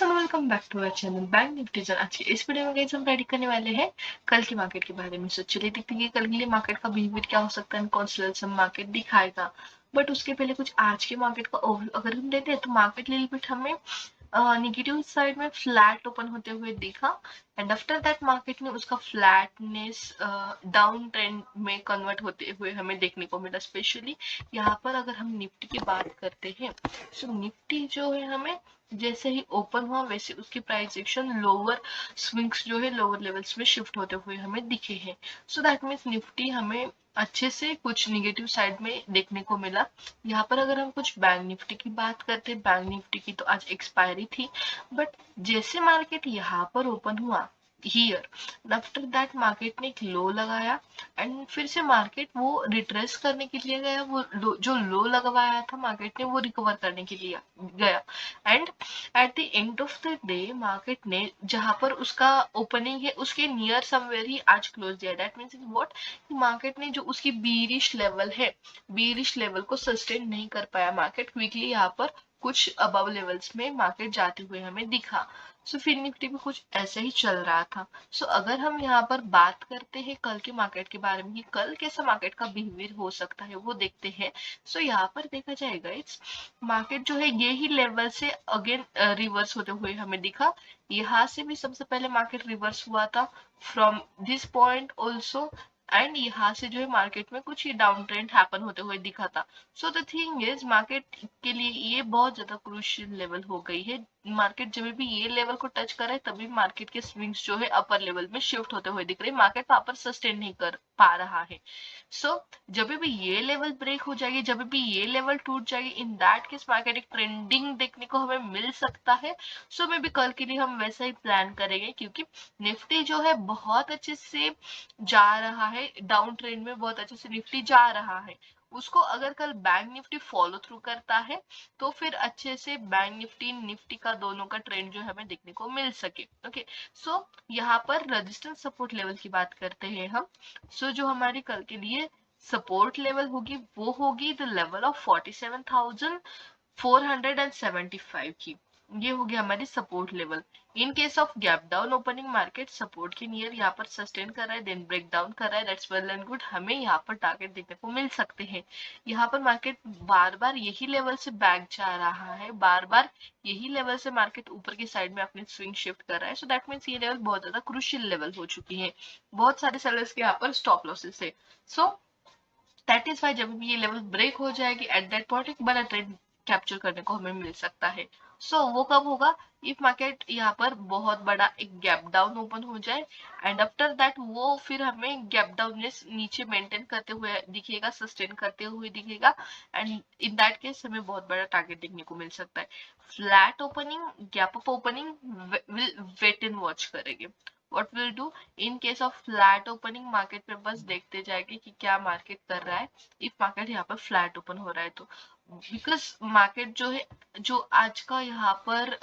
Friends and welcome back to our channel Bank Nifty. आज के इस वीडियो में गाइस हम रेडी करने वाले हैं कल के मार्केट के बारे में। सो चलिए देखते हैं कि कल के लिए मार्केट का बिहेवियर क्या हो सकता है, कौन सा लेवल मार्केट दिखाएगा। बट उसके पहले कुछ आज के मार्केट का ओवरव्यू अगर हम देते हैं तो मार्केट लिटिल बिट हमें नेगेटिव साइड में फ्लैट ओपन होते हुए दिखा एंड आफ्टर दैट मार्केट ने उसका फ्लैटनेस डाउन ट्रेंड में कन्वर्ट होते हुए हमें देखने को मिला। स्पेशली यहाँ पर अगर हम निफ्टी की बात करते हैं तो निफ्टी जो है हमें जैसे ही ओपन हुआ वैसे उसकी प्राइस एक्शन लोअर स्विंग्स जो है लोअर लेवल्स में शिफ्ट होते हुए हमें दिखे हैं। सो दैट मीन्स निफ्टी हमें अच्छे से कुछ निगेटिव साइड में देखने को मिला। यहाँ पर अगर हम कुछ बैंक निफ्टी की बात करते हैं, बैंक निफ्टी की तो आज एक्सपायरी थी, बट जैसे मार्केट यहाँ पर ओपन हुआ हियर आफ्टर दैट मार्केट ने एक लो लगाया एंड फिर से मार्केट वो रिट्रेस करने के लिए गया। वो जो लो लगवाया था मार्केट ने वो रिकवर करने के लिए गया and at the end of the day market ने जहां पर उसका ओपनिंग है उसके नियर समवेयर ही आज क्लोज दिया। दैट मीन्स व्हाट, मार्केट ने जो उसकी बीरिश लेवल है बीरिश लेवल को सस्टेन नहीं कर पाया। मार्केट क्विकली यहाँ पर कुछ अबव लेवल्स में मार्केट जाते हुए हमें दिखा। सो फिर निफ्टी भी कुछ ऐसे ही चल रहा था। सो अगर हम यहाँ पर बात करते हैं कल के मार्केट के बारे में कि कल कैसा मार्केट का बिहेवियर हो सकता है वो देखते हैं। सो यहाँ पर देखा जाएगा इट्स मार्केट जो है ये ही लेवल से अगेन रिवर्स होते हुए हमें दिखा। यहाँ से भी सबसे पहले मार्केट रिवर्स हुआ था from this point also and यहाँ से जो है मार्केट में कुछ ही डाउन ट्रेंड हैपन होते हुए दिखा था। So the thing is market के लिए ये बहुत ज्यादा क्रूशियल लेवल हो गई है। मार्केट जब भी ये लेवल को टच करे तभी मार्केट के स्विंग्स जो है अपर लेवल में शिफ्ट होते हुए दिख रहे हैं। मार्केट वहां पर सस्टेन नहीं कर पा रहा है। सो जब भी ये लेवल ब्रेक हो जाएगी, जब भी ये लेवल टूट जाएगी, इन दैट केस मार्केट एक ट्रेंडिंग देखने को हमें मिल सकता है। सो मे बी कल के लिए हम वैसा ही प्लान करेंगे क्योंकि निफ्टी जो है बहुत अच्छे से जा रहा है, डाउन ट्रेंड में बहुत अच्छे से निफ्टी जा रहा है। उसको अगर कल बैंक निफ्टी फॉलो थ्रू करता है तो फिर अच्छे से बैंक निफ्टी निफ्टी का दोनों का ट्रेंड जो है हमें देखने को मिल सके। ओके, सो यहाँ पर रेजिस्टेंस सपोर्ट लेवल की बात करते हैं हम। सो जो हमारी कल के लिए सपोर्ट लेवल होगी वो होगी द लेवल ऑफ 47,475 की। ये होगी हमारी support level. In case of gap down opening market support के नियर यहाँ पर सस्टेन कर रहा है देन ब्रेक डाउन कर रहा है, दैट्स वेल एंड गुड, हमें यहाँ पर टारगेट देखने को मिल सकते हैं। यहाँ पर मार्केट बार बार यही लेवल से बैक जा रहा है, बार बार यही लेवल से मार्केट ऊपर की साइड में अपनी स्विंग शिफ्ट कर रहा है। सो दैट मीन्स ये लेवल बहुत ज्यादा क्रूशियल लेवल हो चुकी है। बहुत सारे सेलर्स के यहाँ पर स्टॉप लॉसेस है। सो दैट इज वाई जब भी ये लेवल ब्रेक हो जाएगी एट दैट पॉइंट एक बड़ा ट्रेंड कैप्चर करने को हमें मिल सकता है। सो वो कब होगा, इफ मार्केट यहाँ पर बहुत बड़ा एक गैप डाउन ओपन हो जाए एंड आफ्टर दैट वो फिर हमें गैप डाउन नीचे मेंटेन करते हुए दिखेगा, सस्टेन करते हुए दिखेगा एंड इन दैट केस हमें बहुत बड़ा टारगेट देखने को मिल सकता है। Flat opening gap up opening will wait and watch करेंगे। What will do in case of flat opening, market पे बस देखते जाएंगे कि क्या मार्केट कर रहा है। इफ मार्केट यहाँ पर फ्लैट ओपन हो रहा है तो बिकॉज मार्केट जो है जो आज का यहाँ पर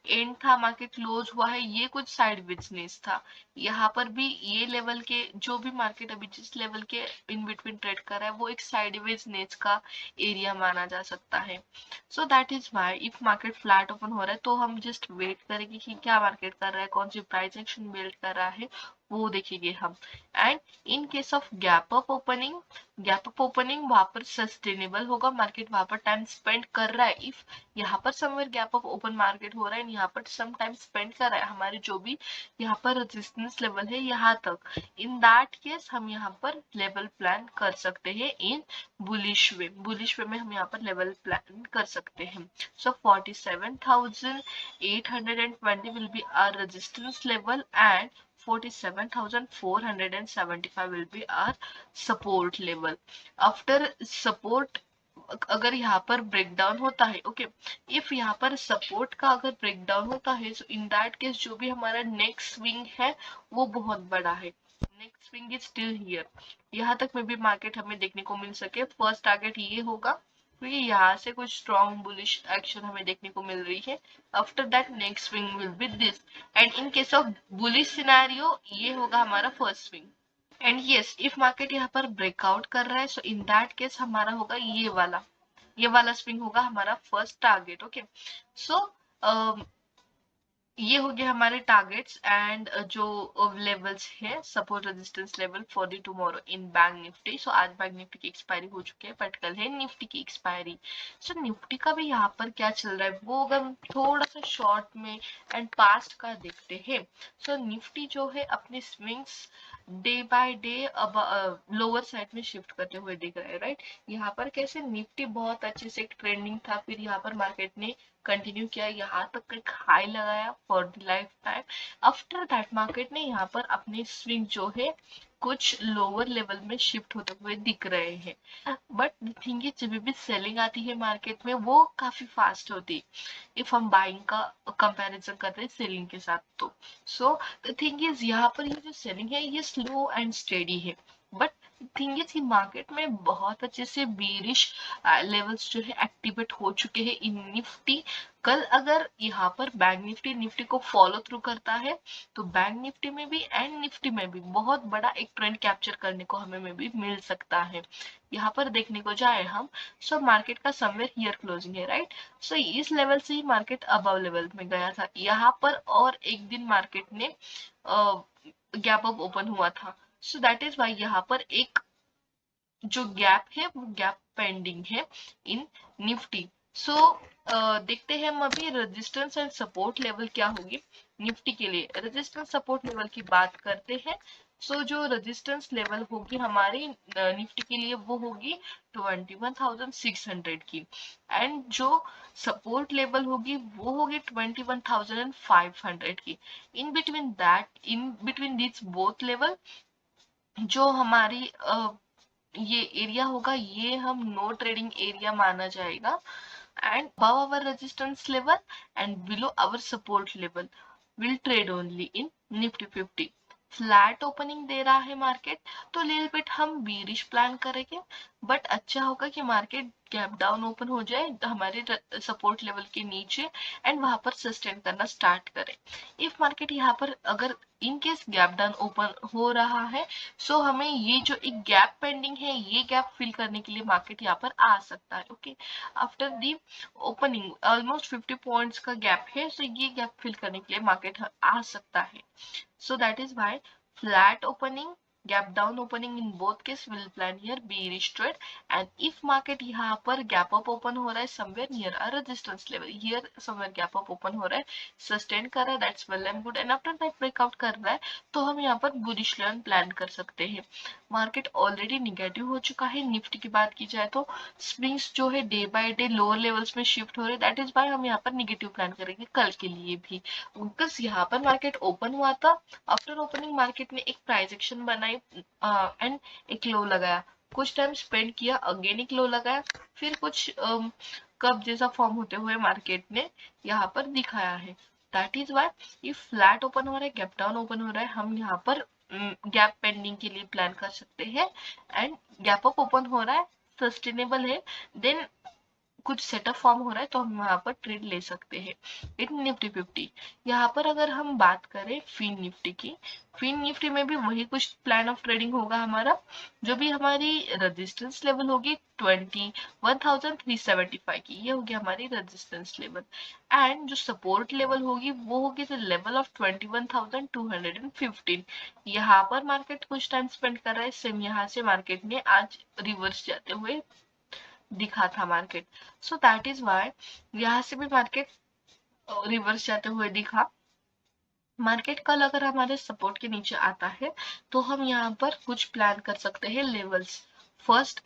एंड था, मार्केट क्लोज हुआ है, ये कुछ साइड बिजनेस था। यहाँ पर भी ये लेवल के जो भी मार्केट अभी जिस लेवल के इन बिटवीन ट्रेड कर रहा है वो एक साइड बिजनेस का एरिया माना जा सकता है। So that is why if market flat open हो रहा है तो हम जस्ट वेट करेंगे कि क्या मार्केट कर रहा है, कौन सी प्राइस एक्शन बिल्ड कर रहा है वो देखेंगे हम। And in case of gap up opening, gap up opening वहां पर सस्टेनेबल होगा, मार्केट वहां पर टाइम स्पेंड कर रहा है। इफ यहाँ पर somewhere gap up open market हो रहा है, यहाँ पर सम टाइम स्पेंड कर रहा है, हमारे जो भी यहाँ पर रेजिस्टेंस लेवल है यहाँ तक, इन दैट केस हम यहाँ पर लेवल प्लान कर सकते हैं इन बुलिश वे। बुलिश वे में हम यहाँ पर लेवल प्लान कर सकते हैं। सो 47,820 will be our resistance level and 47,475 will be our support level. After support अगर यहाँ पर ब्रेकडाउन होता है, ओके, इफ यहाँ पर सपोर्ट का अगर ब्रेकडाउन होता है सो इन दैट केस जो भी हमारा नेक्स्ट स्विंग है वो बहुत बड़ा है। Next swing is still here, यहाँ तक में भी मार्केट हमें देखने को मिल सके। फर्स्ट टारगेट ये होगा क्योंकि यहाँ से कुछ स्ट्रॉन्ग बुलिश एक्शन हमें देखने को मिल रही है। After that next swing will be this and in case of bullish scenario ये होगा हमारा first swing. And yes if market यहाँ पर ब्रेकआउट कर रहा है सो इन दैट केस हमारा होगा ये वाला स्विंग होगा हमारा फर्स्ट टारगेट। ओके, सो ये हो गया हमारे टारगेट्स एंड जो लेवल्स है, support resistance level for the tomorrow in Bank Nifty. So आज बैंक निफ्टी की एक्सपायरी हो चुकी है, बट कल है निफ्टी की एक्सपायरी। सो निफ्टी का भी यहाँ पर क्या चल रहा है वो अगर हम थोड़ा सा शॉर्ट में एंड पास्ट का देखते हैं, सो निफ्टी जो है अपने स्विंग्स डे बाय डे अब लोअर साइड में शिफ्ट करते हुए दिख रहा है, राइट। यहाँ पर कैसे निफ्टी बहुत अच्छे से एक ट्रेंडिंग था, फिर यहाँ पर मार्केट ने कंटिन्यू किया, यहाँ तक एक हाई लगाया for the life time. After that market ने यहाँ पर अपने स्विंग जो है कुछ लोअर लेवल में शिफ्ट होते हुए दिख रहे हैं, बट थिंग ये जब भी सेलिंग आती है मार्केट में वो काफी फास्ट होती है इफ हम बाइंग का कंपैरिजन करते हैं सेलिंग के साथ। तो सो द थिंग इज यहाँ पर ये जो सेलिंग है ये स्लो एंड स्टेडी है, बट थिंग इज मार्केट में बहुत अच्छे से बेरिश लेवल्स जो है एक्टिवेट हो चुके हैं इन निफ्टी। कल अगर यहाँ पर बैंक निफ्टी निफ्टी को फॉलो थ्रू करता है तो बैंक निफ्टी में भी एंड निफ्टी में भी बहुत बड़ा एक ट्रेंड कैप्चर करने को हमें में भी मिल सकता है। यहाँ पर देखने को जाए हम, सो मार्केट का समवेयर हियर क्लोजिंग है, राइट। सो इस लेवल से ही मार्केट अबव लेवल में गया था यहाँ पर, और एक दिन मार्केट ने गैप अप ओपन हुआ था। सो दैट इज वाई यहाँ पर एक जो गैप है वो गैप पेंडिंग है इन निफ्टी। सो देखते हैं हम अभी रेजिस्टेंस एंड सपोर्ट लेवल क्या होगी निफ्टी के लिए। रेजिस्टेंस सपोर्ट लेवल की बात करते हैं, सो जो रेजिस्टेंस लेवल होगी हमारी निफ्टी के लिए वो होगी 21,600 की, एंड जो सपोर्ट लेवल होगी वो होगी 21,500 की। In between this both level जो हमारी ये एरिया होगा ये हम नो ट्रेडिंग एरिया माना जाएगा, and above our resistance level and below our support level will trade only in Nifty 50। Flat opening दे रहा है मार्केट तो लिटिल बिट हम बीरिश प्लान करेंगे, बट अच्छा होगा कि मार्केट गैप डाउन ओपन हो जाए हमारे सपोर्ट लेवल के नीचे एंड वहां पर सस्टेन करना स्टार्ट करे। इफ मार्केट यहाँ पर अगर in case gap down open हो रहा है, सो हमें ये जो एक गैप पेंडिंग है ये गैप फिल करने के लिए मार्केट यहाँ पर आ सकता है। Okay, after the opening almost 50 points का गैप है, सो ये गैप फिल करने के लिए मार्केट आ सकता है। So that is why flat opening, gap down opening in both case will plan here bearish trade, and if market यहाँ पर gap up open हो रहा है somewhere near a resistance level, here somewhere gap up open हो रहा है, sustain कर रहा है, that's well and good, and after that breakout कर रहा है तो हम यहाँ पर bullish level plan कर सकते हैं। मार्केट ऑलरेडी निगेटिव हो चुका है, निफ्टी की बात की जाए तो स्विंग्स जो है day by day lower levels में शिफ्ट हो रहे हैं, दैट इज वाई हम यहाँ पर निगेटिव प्लान करेंगे कल के लिए भी। बिकॉज यहाँ पर मार्केट ओपन हुआ था, आफ्टर ओपनिंग मार्केट ने एक प्राइस एक्शन बनाई एंड एक लो लगाया, कुछ टाइम स्पेंड किया, अगेन एक लो लगाया, फिर कुछ कब जैसा फॉर्म होते हुए मार्केट ने यहाँ पर दिखाया है। दैट इज वाई ये फ्लैट ओपन हो रहा है, गैप डाउन ओपन हो रहा है, हम यहाँ पर गैप पेंडिंग के लिए प्लान कर सकते हैं, एंड गैप अप ओपन हो रहा है, सस्टेनेबल है, देन कुछ सेटअप फॉर्म हो रहा है तो हम यहाँ पर ट्रेड ले सकते हैं इन निफ्टी 50। यहाँ पर अगर हम बात करें फिन निफ्टी की, फिन निफ्टी में भी वही कुछ प्लान ऑफ ट्रेडिंग होगा हमारा, जो भी हमारी रेजिस्टेंस लेवल होगी 21,375 की, ये होगी हमारी रेजिस्टेंस लेवल, एंड जो सपोर्ट लेवल होगी वो होगी द लेवल ऑफ 21,215। यहाँ पर मार्केट कुछ टाइम स्पेंड कर रहा है, सेम यहाँ से मार्केट ने आज रिवर्स जाते हुए दिखा था market. So that is why यहाँ से भी मार्केट रिवर्स जाते हुए दिखा। मार्केट कल अगर हमारे सपोर्ट के नीचे आता है तो हम यहाँ पर कुछ प्लान कर सकते हैं लेवल्स। फर्स्ट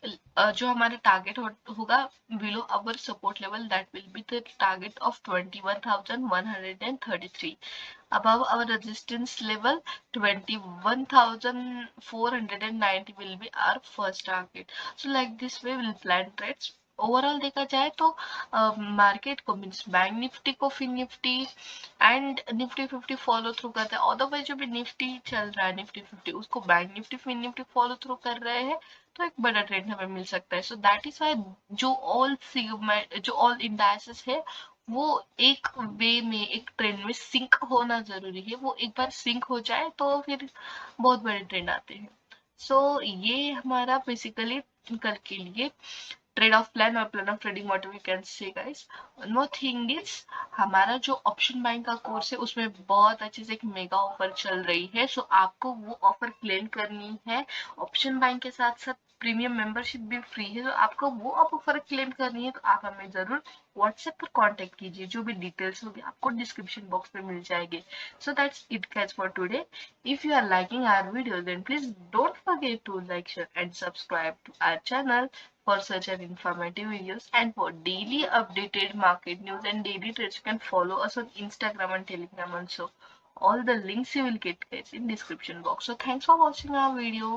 जो हमारा टारगेट होगा below our support level, that will be the target of 21,133। above our resistance level 21,490 will be our first target। so like this way we'll plan trades। Overall देखा जाए तो market को means bank Nifty को फिर Nifty and Nifty 50 follow through करते हैं, otherwise जो भी निफ्टी चल रहा है निफ्टी 50 उसको बैंक निफ्टी फिर निफ्टी फॉलो थ्रू कर रहे हैं तो एक बड़ा ट्रेंड हमें मिल सकता है। सो दैट इज वाई जो ऑल इंडाइसेस है वो एक वे में एक ट्रेंड में सिंक होना जरूरी है, वो एक बार सिंक हो जाए तो फिर बहुत बड़े ट्रेंड आते हैं। सो ये हमारा बेसिकली कल के लिए ट्रेड ऑफ प्लान और plan of trading what we can say guys. One more thing is, हमारा जो ऑप्शन बाइंग का कोर्स है उसमें बहुत अच्छे से एक मेगा ऑफर चल रही है, सो आपको वो ऑफर क्लेम करनी है। ऑप्शन बाइंग के साथ साथ प्रीमियम मेंबरशिप भी फ्री है, तो आपको वो ऑफर क्लेम करनी है तो आप हमें जरूर व्हाट्सएप पर कांटेक्ट कीजिए। जो भी डिटेल्स होगी आपको डिस्क्रिप्शन बॉक्स में मिल जाएगी। So that's it guys for today. If you are liking our video, then please don't forget to like, share and subscribe to our channel for such an informative videos, and for daily updated market news and daily trades you can follow us on Instagram and Telegram also. All the links you will get guys in description box. So thanks for watching our video.